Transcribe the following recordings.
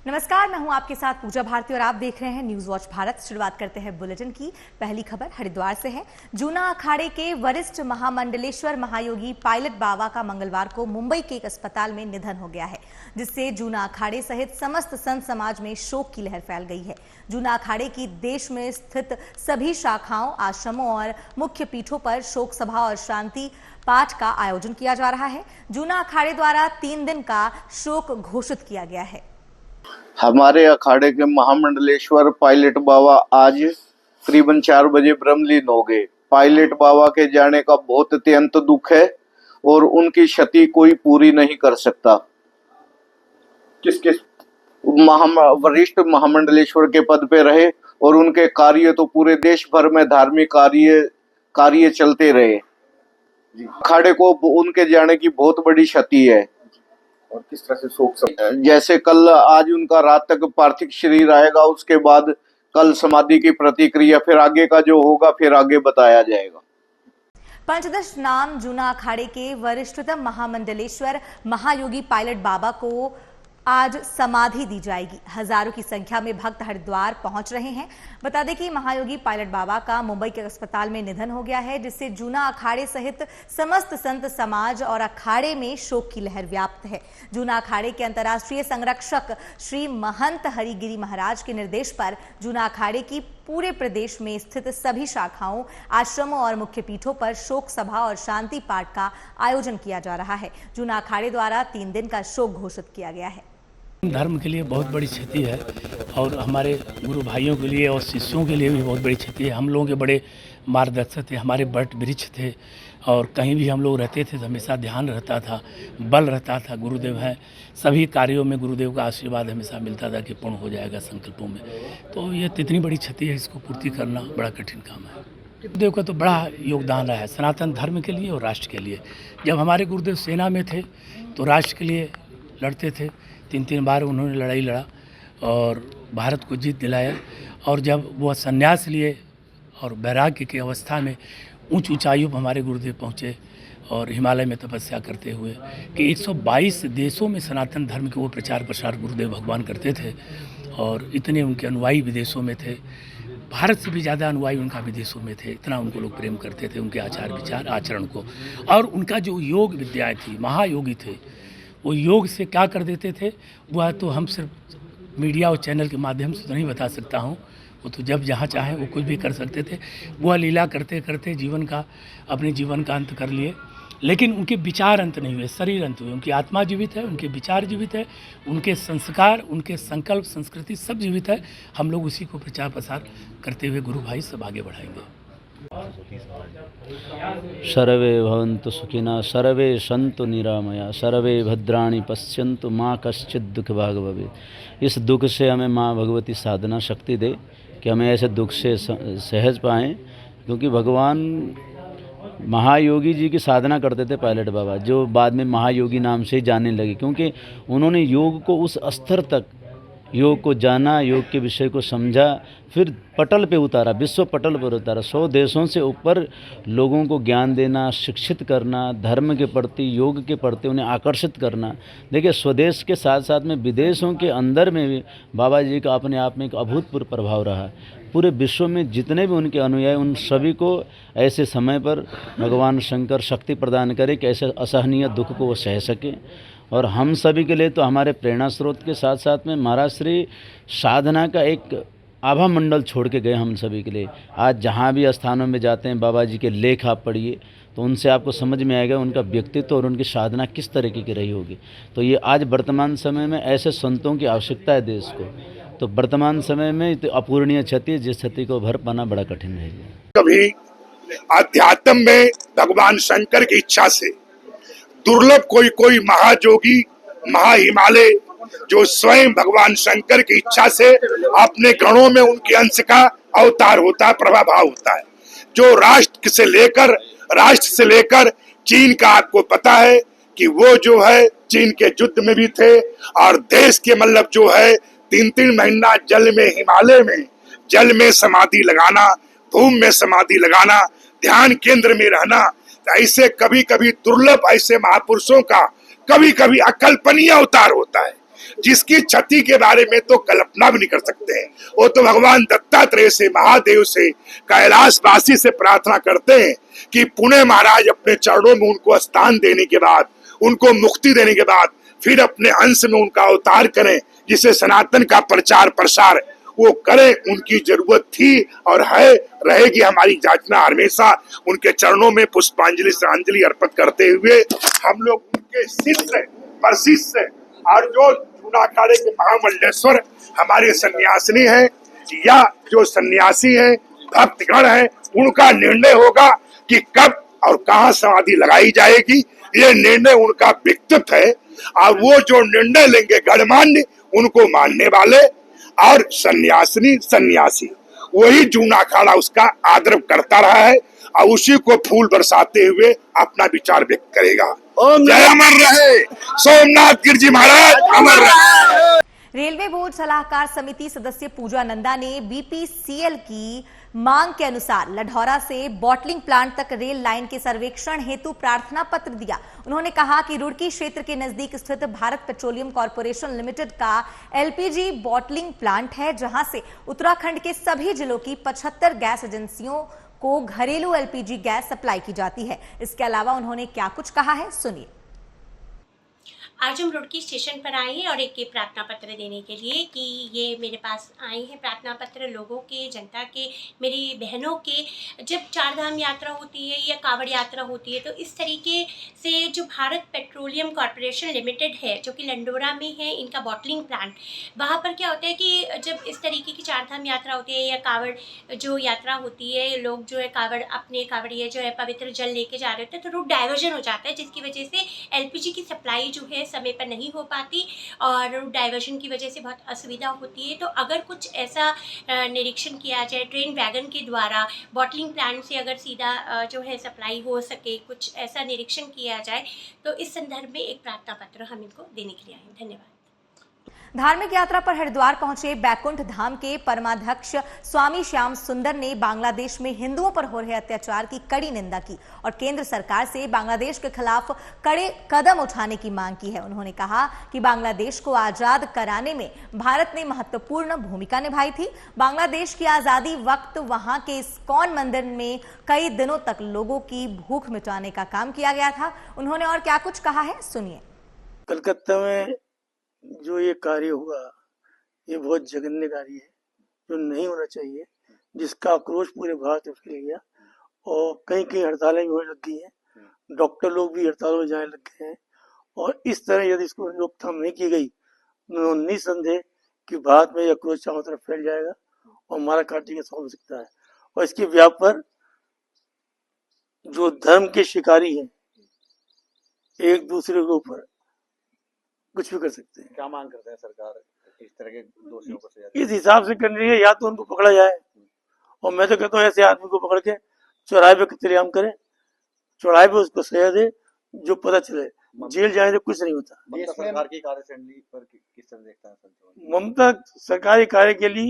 नमस्कार, मैं हूं आपके साथ पूजा भारती और आप देख रहे हैं न्यूज वॉच भारत। शुरुआत करते हैं बुलेटिन की। पहली खबर हरिद्वार से है। जूना अखाड़े के वरिष्ठ महामंडलेश्वर महायोगी पायलट बाबा का मंगलवार को मुंबई के एक अस्पताल में निधन हो गया है, जिससे जूना अखाड़े सहित समस्त संत समाज में शोक की लहर फैल गई है। जूना अखाड़े की देश में स्थित सभी शाखाओं, आश्रमों और मुख्य पीठों पर शोक सभा और शांति पाठ का आयोजन किया जा रहा है। जूना अखाड़े द्वारा 3 दिन का शोक घोषित किया गया है। हमारे अखाड़े के महामंडलेश्वर पायलट बाबा आज करीबन 4 बजे ब्रह्मलीन हो गए। पायलट बाबा के जाने का बहुत अत्यंत दुख है और उनकी क्षति कोई पूरी नहीं कर सकता। किसके वरिष्ठ महामंडलेश्वर के पद पे रहे और उनके कार्य तो पूरे देश भर में धार्मिक कार्य चलते रहे। अखाड़े को उनके जाने की बहुत बड़ी क्षति है। और किस तरह से शोक जैसे कल आज उनका रात तक पार्थिव शरीर आएगा, उसके बाद कल समाधि की प्रतिक्रिया, फिर आगे का जो होगा फिर आगे बताया जाएगा। पंचदश नाम जूना अखाड़े के वरिष्ठतम महामंडलेश्वर महायोगी पायलट बाबा को आज समाधि दी जाएगी। हजारों की संख्या में भक्त हरिद्वार पहुंच रहे हैं। बता दें कि महायोगी पायलट बाबा का मुंबई के अस्पताल में निधन हो गया है, जिससे जूना अखाड़े सहित समस्त संत समाज और अखाड़े में शोक की लहर व्याप्त है। जूना अखाड़े के अंतर्राष्ट्रीय संरक्षक श्री महंत हरिगिरी महाराज के निर्देश पर जूना अखाड़े की पूरे प्रदेश में स्थित सभी शाखाओं, आश्रमों और मुख्य पीठों पर शोक सभा और शांति पाठ का आयोजन किया जा रहा है। जूना अखाड़े द्वारा 3 दिन का शोक घोषित किया गया है। धर्म के लिए बहुत बड़ी क्षति है और हमारे गुरु भाइयों के लिए और शिष्यों के लिए भी बहुत बड़ी क्षति है। हम लोगों के बड़े मार्गदर्शक थे, हमारे वट वृक्ष थे और कहीं भी हम लोग रहते थे तो हमेशा ध्यान रहता था, बल रहता था। गुरुदेव हैं, सभी कार्यों में गुरुदेव का आशीर्वाद हमेशा मिलता था कि पूर्ण हो जाएगा संकल्पों में। तो ये इतनी बड़ी क्षति है, इसको पूर्ति करना बड़ा कठिन काम है। गुरुदेव का तो बड़ा योगदान रहा है सनातन धर्म के लिए और राष्ट्र के लिए। जब हमारे गुरुदेव सेना में थे तो राष्ट्र के लिए लड़ते थे, 3 बार उन्होंने लड़ाई लड़ा और भारत को जीत दिलाया। और जब वह संन्यास लिए और वैराग्य की अवस्था में ऊंच ऊंचाइयों पर हमारे गुरुदेव पहुँचे और हिमालय में तपस्या करते हुए कि 122 देशों में सनातन धर्म के वो प्रचार प्रसार गुरुदेव भगवान करते थे और इतने उनके अनुयायी विदेशों में थे। भारत से भी ज़्यादा अनुयायी उनका विदेशों में थे। इतना उनको लोग प्रेम करते थे, उनके आचार विचार आचरण को। और उनका जो योग विद्याएँ थी, महायोगी थे, वो योग से क्या कर देते थे वह तो हम सिर्फ मीडिया और चैनल के माध्यम से तो नहीं बता सकता हूँ। वो तो जब जहाँ चाहे वो कुछ भी कर सकते थे। वह लीला करते करते अपने जीवन का अंत कर लिए, लेकिन उनके विचार अंत नहीं हुए, शरीर अंत हुए। उनकी आत्मा जीवित है, उनके विचार जीवित है, उनके संस्कार, उनके संकल्प, संस्कृति सब जीवित है। हम लोग उसी को प्रचार प्रसार करते हुए गुरु भाई सब आगे बढ़ाएंगे। सर्वे भवन्तु सुखिनः, सर्वे सन्तु निरामया, सर्वे भद्राणि पश्यन्तु, माँ कश्चित् दुख भाग भवेत्। इस दुख से हमें माँ भगवती साधना शक्ति दे कि हमें ऐसे दुख से सहज पाएँ, क्योंकि भगवान महायोगी जी की साधना करते थे पायलट बाबा, जो बाद में महायोगी नाम से ही जानने लगे, क्योंकि उन्होंने योग को उस स्तर तक योग को जाना, योग के विषय को समझा, फिर पटल पे उतारा, विश्व पटल पर उतारा। 100 देशों से ऊपर लोगों को ज्ञान देना, शिक्षित करना, धर्म के प्रति, योग के प्रति उन्हें आकर्षित करना। देखिए, स्वदेश के साथ साथ में विदेशों के अंदर में भी बाबा जी का अपने आप में एक अभूतपूर्व प्रभाव रहा। पूरे विश्व में जितने भी उनके अनुयायी, उन सभी को ऐसे समय पर भगवान शंकर शक्ति प्रदान करे कि ऐसे असहनीय दुख को वो सह सके। और हम सभी के लिए तो हमारे प्रेरणा स्रोत के साथ साथ में महाराज श्री साधना का एक आभा मंडल छोड़ के गए हम सभी के लिए। आज जहाँ भी स्थानों में जाते हैं, बाबा जी के लेख आप पढ़िए तो उनसे आपको समझ में आएगा उनका व्यक्तित्व और उनकी साधना किस तरीके की रही होगी। तो ये आज वर्तमान समय में ऐसे संतों की आवश्यकता है देश को। तो वर्तमान समय में तो अपूर्णीय क्षति, जिस क्षति को भर पाना बड़ा कठिन है। कभी अध्यात्म में भगवान शंकर की इच्छा से दुर्लभ कोई महायोगी, महाहिमालय, जो स्वयं भगवान शंकर की इच्छा से अपने गणों में उनके अंश का अवतार होता है, प्रभाव होता है। जो राष्ट्र से लेकर चीन का आपको पता है कि वो जो है चीन के युद्ध में भी थे और देश के मतलब जो है 3 महीना जल में, हिमालय में जल में समाधि लगाना, भूमि में समाधि लगाना, ध्यान केंद्र में रहना। ऐसे कभी कभी दुर्लभ ऐसे महापुरुषों का कभी कभी अकल्पनीय अवतार होता है। जिसकी क्षति के बारे में तो कल्पना भी नहीं कर सकते हैं। वो तो भगवान दत्तात्रेय से, महादेव से, कैलाशवासी से प्रार्थना करते हैं कि पुणे महाराज अपने चरणों में उनको स्थान देने के बाद, उनको मुक्ति देने के बाद फिर अपने अंश में उनका अवतार करें, जिसे सनातन का प्रचार प्रसार वो करें। उनकी जरूरत थी और है, रहेगी हमारी याचना हमेशा। उनके चरणों में पुष्पांजलि श्रद्धांजलि अर्पित करते हुए हम लोग उनके शिष्य प्रशिष्य और जो जूना अखाड़े के महामंडलेश्वर हमारे सन्यासिनी है या जो सन्यासी है, भक्तगण है, उनका निर्णय होगा कि कब और कहाँ समाधि लगाई जाएगी। ये निर्णय उनका व्यक्तित्व है और वो जो निर्णय लेंगे गणमान्य उनको मानने वाले और सन्यासिनी सन्यासी वही जूना अखाड़ा उसका आदर करता रहा है और उसी को फूल बरसाते हुए अपना विचार व्यक्त करेगा। जय अमर रहे सोमनाथ गिर जी महाराज, अमर रहे। रेलवे बोर्ड सलाहकार समिति सदस्य पूजा नंदा ने बीपीसीएल की मांग के अनुसार लढौरा से बॉटलिंग प्लांट तक रेल लाइन के सर्वेक्षण हेतु प्रार्थना पत्र दिया। उन्होंने कहा कि रुड़की क्षेत्र के नजदीक स्थित भारत पेट्रोलियम कॉर्पोरेशन लिमिटेड का एलपीजी बॉटलिंग प्लांट है, जहां से उत्तराखंड के सभी जिलों की 75 गैस एजेंसियों को घरेलू एलपीजी गैस सप्लाई की जाती है। इसके अलावा उन्होंने क्या कुछ कहा है, सुनिए। आज हम रुड़की स्टेशन पर आए हैं और एक प्रार्थना पत्र देने के लिए कि ये मेरे पास आए हैं प्रार्थना पत्र लोगों के, जनता के, मेरी बहनों के। जब चार धाम यात्रा होती है या कांवड़ यात्रा होती है तो इस तरीके से जो भारत पेट्रोलियम कॉर्पोरेशन लिमिटेड है जो कि लंडोरा में है, इनका बॉटलिंग प्लांट, वहाँ पर क्या होता है कि जब इस तरीके की चार धाम यात्रा होती है या कांवड़ जो यात्रा होती है, लोग जो है कांवड़ अपने कांवड़िए जो है पवित्र जल लेके जा रहे होते हैं तो रूट डाइवर्जन हो जाता है, जिसकी वजह से एलपीजी की सप्लाई जो है समय पर नहीं हो पाती और रूट डाइवर्जन की वजह से बहुत असुविधा होती है। तो अगर कुछ ऐसा निरीक्षण किया जाए ट्रेन वैगन के द्वारा बॉटलिंग प्लांट से अगर सीधा जो है सप्लाई हो सके, कुछ ऐसा निरीक्षण किया जाए तो इस संदर्भ में एक प्रार्थना पत्र हम इनको देने के लिए आए हैं। धन्यवाद। धार्मिक यात्रा पर हरिद्वार पहुंचे बैकुंठ धाम के परमाध्यक्ष स्वामी श्याम सुंदर ने बांग्लादेश में हिंदुओं पर हो रहे अत्याचार की कड़ी निंदा की और केंद्र सरकार से बांग्लादेश के खिलाफ कड़े कदम उठाने की मांग की है। उन्होंने कहा कि बांग्लादेश को आजाद कराने में भारत ने महत्वपूर्ण भूमिका निभाई थी। बांग्लादेश की आजादी वक्त वहां के इस्कॉन मंदिर में कई दिनों तक लोगों की भूख मिटाने का काम किया गया था। उन्होंने और क्या कुछ कहा है, सुनिए। कलकत्ता में जो ये कार्य हुआ ये बहुत जघन्य कार्य है, जो नहीं होना चाहिए, जिसका आक्रोश पूरे भारत में फैल गया और कहीं कहीं हड़तालें भी होने लग गई हैं। डॉक्टर लोग भी हड़तालों में जाने लग गए हैं और इस तरह यदि इसको रोकथाम नहीं की गई तो निसंदेह कि भारत में आक्रोश चारों तरफ फैल जाएगा और हमारा काटने का सवाल हो सकता है। और इसके व्याप पर जो धर्म के शिकारी हैं एक दूसरे के ऊपर कुछ भी कर सकते हैं। क्या मांग करते हैं सरकार इस तरह के दोषियों को सजा? इस हिसाब से करनी है, या तो उनको पकड़ा जाए और मैं तो कहता हूँ ऐसे आदमी को पकड़ के चौराहे पे कत्लेआम करे, चौराहे पे उसको सजा दे, जो पता चले। जेल जाने से कुछ नहीं होता। ममता सरकार की कार्यशैली पर किस तरह देखता है? ममता सरकारी कार्यशैली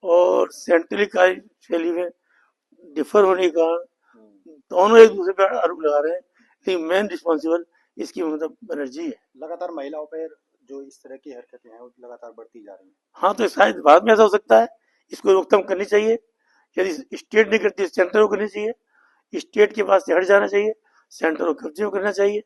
और सेंट्रली कार्यशैली में डिफर होने का दोनों एक दूसरे पर आरोप लगा रहे हैं, लेकिन मेन रिस्पॉन्सिबल इसकी ममता बनर्जी है। लगातार महिलाओं पर जो इस तरह की हरकतें हैं वो लगातार बढ़ती जा रही हैं। हाँ, तो शायद बाद में ऐसा हो सकता है। इसको रोकथाम करनी चाहिए। यदि स्टेट नहीं करती सेंटर को करनी चाहिए, स्टेट के पास से हट जाना चाहिए, सेंटर को कब्जे करना चाहिए।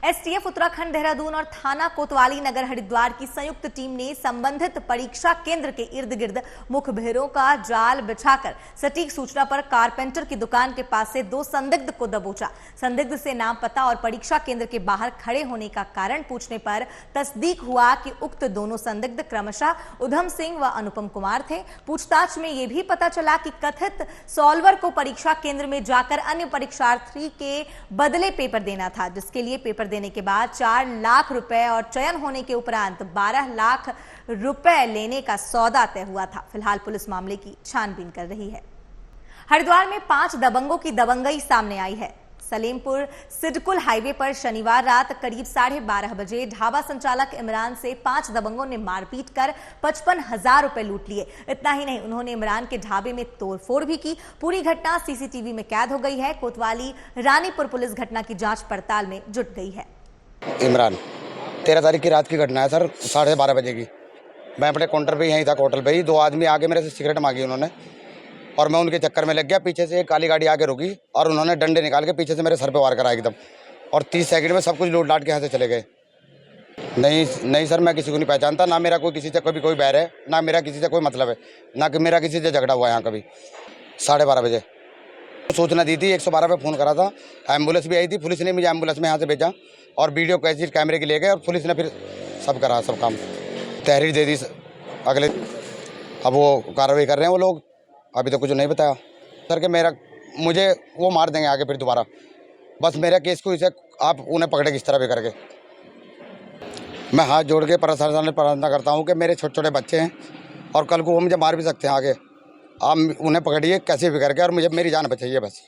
एसटीएफ उत्तराखंड देहरादून और थाना कोतवाली नगर हरिद्वार की संयुक्त टीम ने संबंधित परीक्षा केंद्र के इर्द गिर्द मुखबिरों का जाल बिछाकर सटीक सूचना पर कारपेंटर की दुकान के पास से 2 संदिग्ध को दबोचा। संदिग्ध से नाम, पता और परीक्षा केंद्र के बाहर खड़े होने का कारण पूछने पर तस्दीक हुआ कि उक्त दोनों संदिग्ध क्रमशः उधम सिंह व अनुपम कुमार थे। पूछताछ में यह भी पता चला कि कथित सॉल्वर को परीक्षा केंद्र में जाकर अन्य परीक्षार्थी के बदले पेपर देना था, जिसके लिए पेपर देने के बाद 4 लाख रुपए और चयन होने के उपरांत 12 लाख रुपए लेने का सौदा तय हुआ था। फिलहाल पुलिस मामले की छानबीन कर रही है। हरिद्वार में 5 दबंगों की दबंगई सामने आई है। सलेमपुर सिडकुल हाईवे पर शनिवार रात करीब 12:30 बजे ढाबा संचालक इमरान से 5 दबंगों ने मारपीट कर 55,000 रुपए लूट लिए। इतना ही नहीं, उन्होंने इमरान के ढाबे में तोड़फोड़ भी की। पूरी घटना सीसीटीवी में कैद हो गई है। कोतवाली रानीपुर पुलिस घटना की जांच पड़ताल में जुट गई है। इमरान 13 तारीख की रात की घटना है सर, 12:30 बजे की। मैं अपने काउंटर पे यहीं था, होटल पे ही। 2 आदमी आके मेरे से सिगरेट मांगी उन्होंने, और मैं उनके चक्कर में लग गया। पीछे से एक काली गाड़ी आके रुकी और उन्होंने डंडे निकाल के पीछे से मेरे सर पे वार करा एकदम, और 30 सेकंड में सब कुछ लूट लाट के यहाँ से चले गए। नहीं सर, मैं किसी को नहीं पहचानता, ना मेरा कोई किसी से कभी कोई बैर है, ना मेरा किसी से कोई मतलब है, ना कि मेरा किसी से झगड़ा हुआ है यहाँ कभी। 12:30 बजे सूचना दी थी, 112 पे फ़ोन करा था, एम्बुलेंस भी आई थी। पुलिस ने मुझे एम्बुलेंस में यहाँ से भेजा और वीडियो कैसेट कैमरे के ले गए, और पुलिस ने फिर सब करा, सब काम तहरीर दे दी अगले। अब वो कार्रवाई कर रहे हैं वो लोग, अभी तो कुछ नहीं बताया सर कि मुझे वो मार देंगे आगे फिर दोबारा। बस मेरा केस को इसे आप उन्हें पकड़े किस तरह भी करके। मैं हाथ जोड़ के प्रशासन से प्रार्थना करता हूँ कि मेरे छोटे छोटे बच्चे हैं और कल को वो मुझे मार भी सकते हैं आगे। आप उन्हें पकड़िए कैसे भी करके और मुझे मेरी जान बचाइए बस।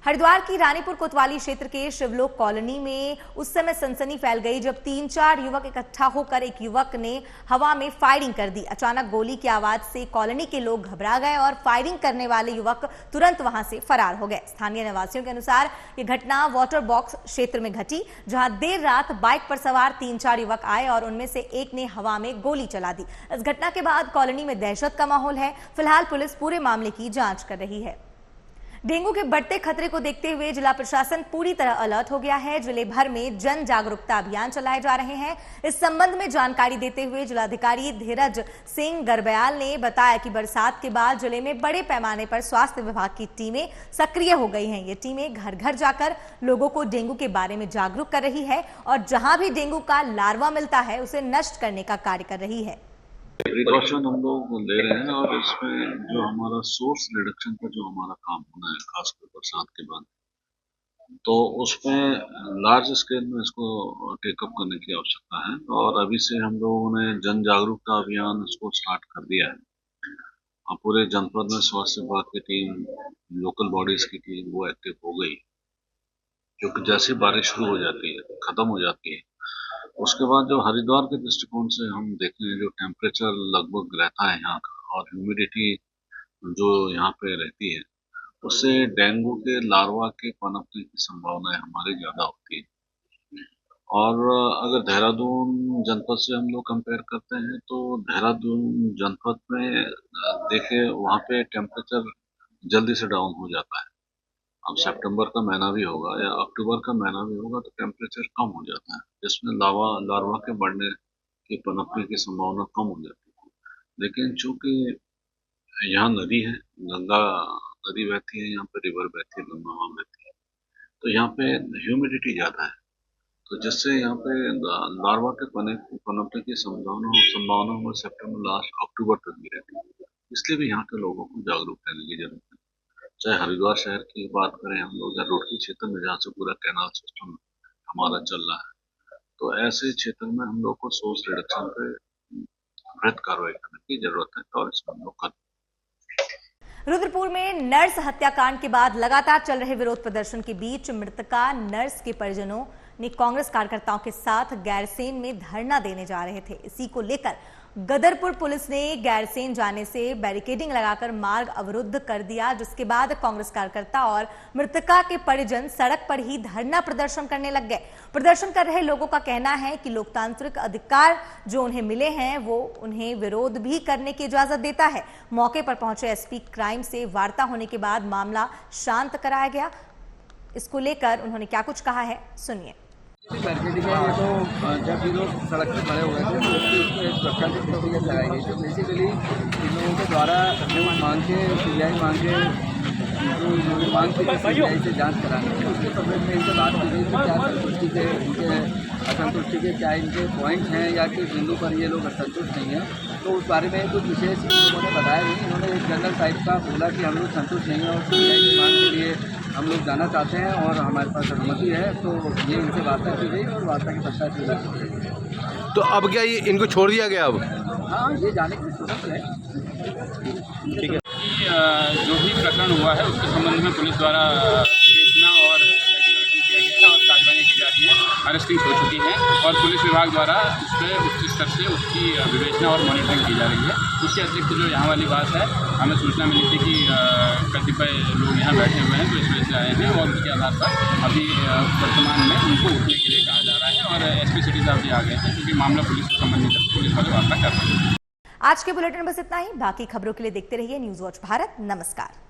हरिद्वार की रानीपुर कोतवाली क्षेत्र के शिवलोक कॉलोनी में उस समय सनसनी फैल गई जब 3-4 युवक इकट्ठा होकर एक युवक ने हवा में फायरिंग कर दी। अचानक गोली की आवाज से कॉलोनी के लोग घबरा गए और फायरिंग करने वाले युवक तुरंत वहां से फरार हो गए। स्थानीय निवासियों के अनुसार ये घटना वाटर बॉक्स क्षेत्र में घटी, जहां देर रात बाइक पर सवार 3-4 युवक आए और उनमें से एक ने हवा में गोली चला दी। इस घटना के बाद कॉलोनी में दहशत का माहौल है। फिलहाल पुलिस पूरे मामले की जांच कर रही है। डेंगू के बढ़ते खतरे को देखते हुए जिला प्रशासन पूरी तरह अलर्ट हो गया है। जिले भर में जन जागरूकता अभियान चलाए जा रहे हैं। इस संबंध में जानकारी देते हुए जिलाधिकारी धीरज सिंह गर्ब्याल ने बताया कि बरसात के बाद जिले में बड़े पैमाने पर स्वास्थ्य विभाग की टीमें सक्रिय हो गई हैं। ये टीमें घर घर जाकर लोगों को डेंगू के बारे में जागरूक कर रही है और जहां भी डेंगू का लार्वा मिलता है उसे नष्ट करने का कार्य कर रही है। प्रिकॉशन हम लोग ले रहे हैं और इसमें जो हमारा सोर्स रिडक्शन का जो हमारा काम होना है खासकर बरसात के बाद, तो उसमें लार्ज स्केल में इसको टेकअप करने की आवश्यकता है। और अभी से हम लोगों ने जन जागरूकता अभियान इसको स्टार्ट कर दिया है और पूरे जनपद में स्वास्थ्य विभाग की टीम, लोकल बॉडीज की टीम वो एक्टिव हो गई, क्योंकि जैसे बारिश शुरू हो जाती है, खत्म हो जाती है, उसके बाद जो हरिद्वार के दृष्टिकोण से हम देखते हैं जो टेम्परेचर लगभग रहता है यहाँ का और ह्यूमिडिटी जो यहाँ पे रहती है, उससे डेंगू के लार्वा के पनपने की संभावनाएं हमारी ज़्यादा होती है। और अगर देहरादून जनपद से हम लोग कंपेयर करते हैं तो देहरादून जनपद में देखें वहाँ पे टेम्परेचर जल्दी से डाउन हो जाता है। अब सितंबर का महीना भी होगा या अक्टूबर का महीना भी होगा तो टेम्परेचर कम हो जाता है, जिसमें लार्वा के बढ़ने की पनपने की संभावना कम हो जाती है। लेकिन चूंकि यहाँ नदी है, गंगा नदी बहती है, यहाँ पे रिवर बहती है, गंगा बहती है, तो यहाँ पे ह्यूमिडिटी ज़्यादा है, तो जिससे यहाँ पे लार्वा के पनपने की संभावना में सितंबर लास्ट अक्टूबर तक भी रहती है। इसलिए भी यहाँ के लोगों को जागरूक करने की जरूरत है। चाहे हरिद्वार शहर की बात करें हम लोग या रोडकी क्षेत्र में जहाँ से पूरा कैनाल सिस्टम हमारा चल रहा है, तो ऐसे क्षेत्र में हम लोग को सोर्स रिडक्शन पे त्वरित कार्रवाई करने की जरूरत है और इसमें हम लोग कर। रुद्रपुर में नर्स हत्याकांड के बाद लगातार चल रहे विरोध प्रदर्शन के बीच मृतका नर्स के परिजनों ने कांग्रेस कार्यकर्ताओं के साथ गैरसैंण में धरना देने जा रहे थे। इसी को लेकर गदरपुर पुलिस ने गैरसैंण जाने से बैरिकेडिंग लगाकर मार्ग अवरुद्ध कर दिया, जिसके बाद कांग्रेस कार्यकर्ता और मृतका के परिजन सड़क पर ही धरना प्रदर्शन करने लग गए। प्रदर्शन कर रहे लोगों का कहना है कि लोकतांत्रिक अधिकार जो उन्हें मिले हैं वो उन्हें विरोध भी करने की इजाजत देता है। मौके पर पहुंचे एसपी क्राइम से वार्ता होने के बाद मामला शांत कराया गया। इसको लेकर उन्होंने क्या कुछ कहा है, सुनिए। बैरिकेडिंग है ये तो जब भी लोग सड़क पर खड़े हुए थे तो उसको एक सुरक्षा की प्रक्रिया लगाई गई। तो बेसिकली इन लोगों के द्वारा जो मांग के सीबीआई मांग के सीबीआई से जांच कराने की, उसके संबंध में इनसे बात की गई कि क्या संतुष्टि के इनके असंतुष्टि के क्या इनके पॉइंट हैं या किस बिंदु पर ये लोग असंतुष्ट नहीं हैं। तो उस बारे में कुछ विशेष इन लोगों ने बताया नहीं। इन्होंने एक जनरल टाइप का बोला कि हम लोग संतुष्ट नहीं हैं और सीबीआई की मांग के लिए हम लोग जाना चाहते हैं और हमारे पास अनुमति है। तो ये इनसे वार्ता की गई और वार्ता के पश्चात ये गई। तो अब क्या ये इनको छोड़ दिया गया? अब हाँ, ये जाने के स्वतंत्र है। ठीक है। जो भी प्रकरण हुआ है उसके संबंध में पुलिस द्वारा विवेचना और किया गया है और कार्रवाई की जा रही है। अरेस्टिंग हो चुकी है और पुलिस विभाग द्वारा उस पर उच्च स्तर से उसकी विवेचना और मॉनिटरिंग की जा रही है। उसके अतिरिक्त जो यहाँ वाली बात है, हमें सूचना मिली थी कि कतिपय लोग यहाँ बैठे हुए हैं तो इस वजह से आए हैं और उसके आधार पर अभी वर्तमान में उनको उठने के लिए कहा जा रहा है और एसपी सिटी साहब भी आ गए हैं, क्योंकि मामला पुलिस से संबंधित है, पुलिस वाले वार्ता कर रहे हैं। आज के बुलेटिन में बस इतना ही। बाकी खबरों के लिए देखते रहिए न्यूज वॉच भारत। नमस्कार।